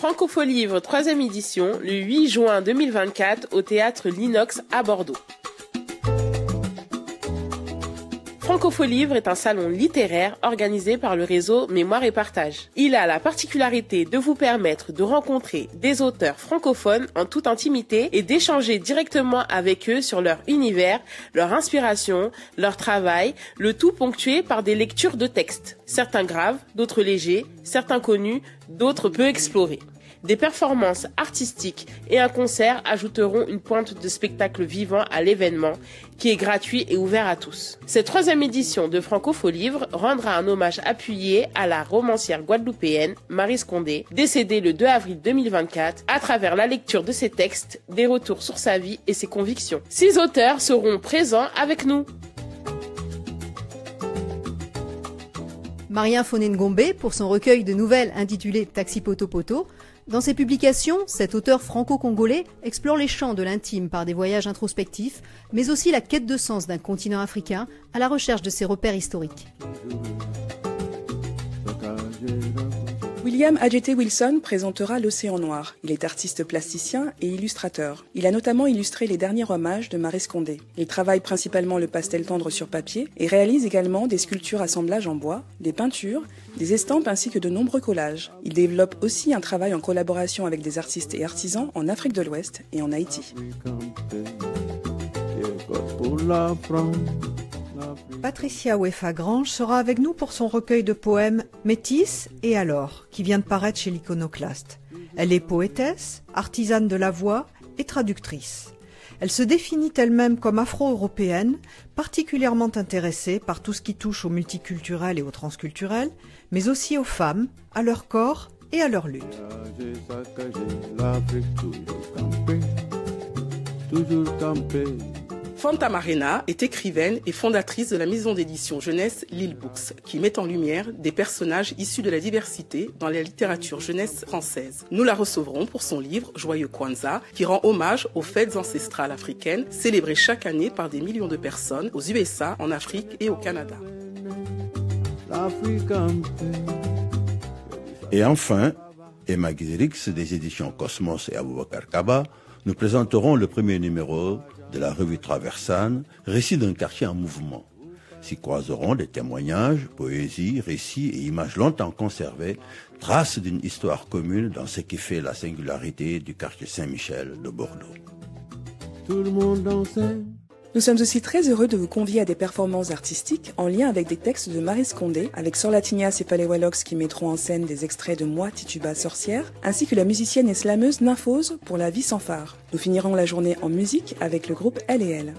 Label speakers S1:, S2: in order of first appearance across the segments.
S1: Francofolivre 3e édition, le 8 juin 2024 au théâtre L'Inox à Bordeaux. Francofolivre est un salon littéraire organisé par le réseau Mémoire et Partage. Il a la particularité de vous permettre de rencontrer des auteurs francophones en toute intimité et d'échanger directement avec eux sur leur univers, leur inspiration, leur travail, le tout ponctué par des lectures de textes. Certains graves, d'autres légers, certains connus, d'autres peu explorés. Des performances artistiques et un concert ajouteront une pointe de spectacle vivant à l'événement, qui est gratuit et ouvert à tous. Cette 3e édition de Francofolivre rendra un hommage appuyé à la romancière guadeloupéenne Maryse Condé, décédée le 2 avril 2024, à travers la lecture de ses textes, des retours sur sa vie et ses convictions. 6 auteurs seront présents avec nous.
S2: Marien Foné-Ngombe pour son recueil de nouvelles intitulé Taxi Poto Poto. Dans ses publications, cet auteur franco-congolais explore les champs de l'intime par des voyages introspectifs, mais aussi la quête de sens d'un continent africain à la recherche de ses repères historiques.
S3: William Adjetey Wilson présentera L'Océan Noir. Il est artiste plasticien et illustrateur. Il a notamment illustré les derniers hommages de Maryse Condé. Il travaille principalement le pastel tendre sur papier et réalise également des sculptures assemblages en bois, des peintures, des estampes ainsi que de nombreux collages. Il développe aussi un travail en collaboration avec des artistes et artisans en Afrique de l'Ouest et en Haïti.
S4: Patricia Ouefa-Grange sera avec nous pour son recueil de poèmes Métis et alors, qui vient de paraître chez l'Iconoclaste. Elle est poétesse, artisane de la voix et traductrice. Elle se définit elle-même comme afro-européenne, particulièrement intéressée par tout ce qui touche au multiculturel et au transculturel, mais aussi aux femmes, à leur corps et à leur lutte.
S3: Fanta Marena est écrivaine et fondatrice de la maison d'édition jeunesse Lille Books, qui met en lumière des personnages issus de la diversité dans la littérature jeunesse française. Nous la recevrons pour son livre Joyeux Kwanzaa, qui rend hommage aux fêtes ancestrales africaines, célébrées chaque année par des millions de personnes aux USA, en Afrique et au Canada.
S5: Et enfin, Emma Gizerix des éditions Cosmos et Aboubakar Kaba nous présenteront le premier numéro de la revue Traversane, récit d'un quartier en mouvement. S'y croiseront des témoignages, poésies, récits et images longtemps conservées, traces d'une histoire commune dans ce qui fait la singularité du quartier Saint-Michel de Bordeaux.
S3: Tout le monde dansait. Nous sommes aussi très heureux de vous convier à des performances artistiques en lien avec des textes de Maryse Condé, avec Sorlatinias et Palewalox qui mettront en scène des extraits de Moi Tituba Sorcière, ainsi que la musicienne et slameuse Nymphose pour La Vie sans phare. Nous finirons la journée en musique avec le groupe L&L.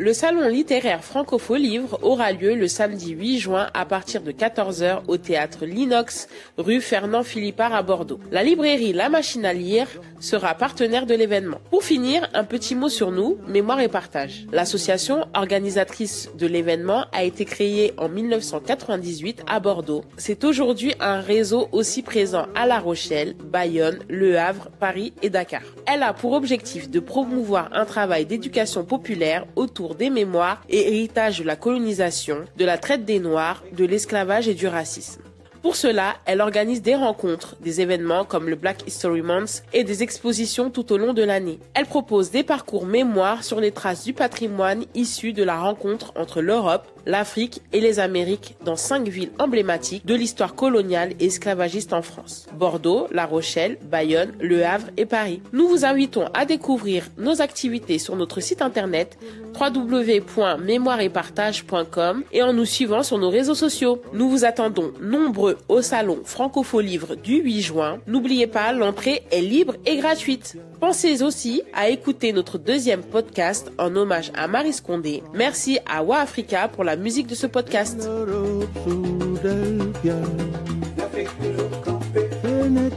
S1: Le salon littéraire Francofolivre aura lieu le samedi 8 juin à partir de 14h au théâtre L'Inox, rue Fernand Philippard à Bordeaux. La librairie La Machine à lire sera partenaire de l'événement. Pour finir, un petit mot sur nous, Mémoire et Partage. L'association organisatrice de l'événement a été créée en 1998 à Bordeaux. C'est aujourd'hui un réseau aussi présent à La Rochelle, Bayonne, Le Havre, Paris et Dakar. Elle a pour objectif de promouvoir un travail d'éducation populaire autour des mémoires et héritages de la colonisation, de la traite des Noirs, de l'esclavage et du racisme. Pour cela, elle organise des rencontres, des événements comme le Black History Month et des expositions tout au long de l'année. Elle propose des parcours mémoire sur les traces du patrimoine issus de la rencontre entre l'Europe, l'Afrique et les Amériques dans 5 villes emblématiques de l'histoire coloniale et esclavagiste en France. Bordeaux, La Rochelle, Bayonne, Le Havre et Paris. Nous vous invitons à découvrir nos activités sur notre site internet www.mémoireetpartage.com et en nous suivant sur nos réseaux sociaux. Nous vous attendons nombreux au salon Francofolivre du 8 juin. N'oubliez pas, l'entrée est libre et gratuite. Pensez aussi à écouter notre 2e podcast en hommage à Maryse Condé. Merci à Wa Africa pour la musique de ce podcast.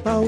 S6: Pas